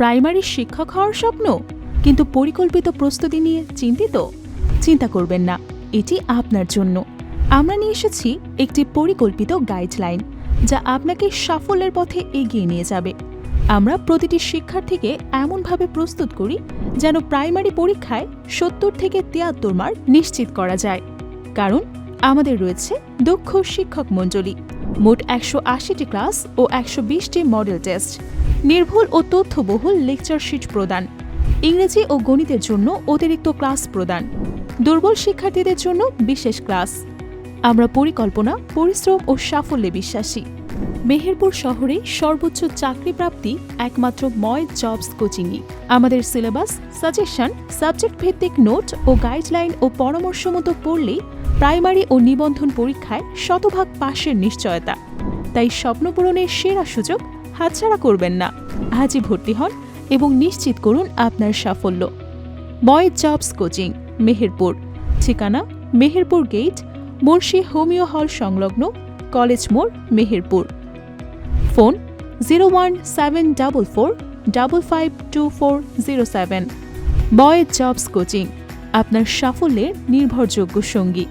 Primary শিক্ষক হওয়ার স্বপ্ন কিন্তু পরিকল্পিত প্রস্তুতি নিয়ে চিন্তিত? চিন্তা করবেন না, এটি আপনার জন্য। আমরা নিয়ে এসেছি একটি পরিকল্পিত গাইডলাইন যা আপনাকে সাফল্যের পথে এগিয়ে নিয়ে যাবে। আমরা প্রতিটি শিক্ষার্থীকে এমনভাবে প্রস্তুত করি যেন প্রাইমারি পরীক্ষায় ৭০ থেকে ৭৩ মার্ক নিশ্চিত করা যায়। কারণ আমাদের রয়েছে দক্ষ শিক্ষক মণ্ডলী, মোট ১৮০টি ক্লাস ও ১২০টি মডেল টেস্ট, নির্ভুল ও তথ্যবহুল লেকচার শিট প্রদান, ইংরেজি ও গণিতের জন্য অতিরিক্ত ক্লাস প্রদান, দুর্বল শিক্ষার্থীদের জন্য বিশেষ ক্লাস। আমরা পরিকল্পনা, পরিশ্রম ও সাফল্যে বিশ্বাসী। মেহেরপুর শহরে সর্বোচ্চ চাকরি প্রাপ্তি একমাত্র ময় জবস কোচিংই। আমাদের সিলেবাস, সাজেশন, সাবজেক্ট ভিত্তিক নোট ও গাইডলাইন ও পরামর্শ মতো পড়লেই প্রাইমারি ও নিবন্ধন পরীক্ষায় ১০০% পাশের নিশ্চয়তা। তাই স্বপ্ন পূরণের সেরা সুযোগ হাতছাড়া করবেন না। আজই ভর্তি হন এবং নিশ্চিত করুন আপনার সাফল্য। ময় জবস কোচিং, মেহেরপুর। ঠিকানা: মেহেরপুর গেট, মুন্সি হোমিও হল সংলগ্ন, কলেজ মোড়, মেহেরপুর। ফোন: 01744552407। ময় জবস কোচিং, আপনার সাফল্যের নির্ভরযোগ্য সঙ্গী।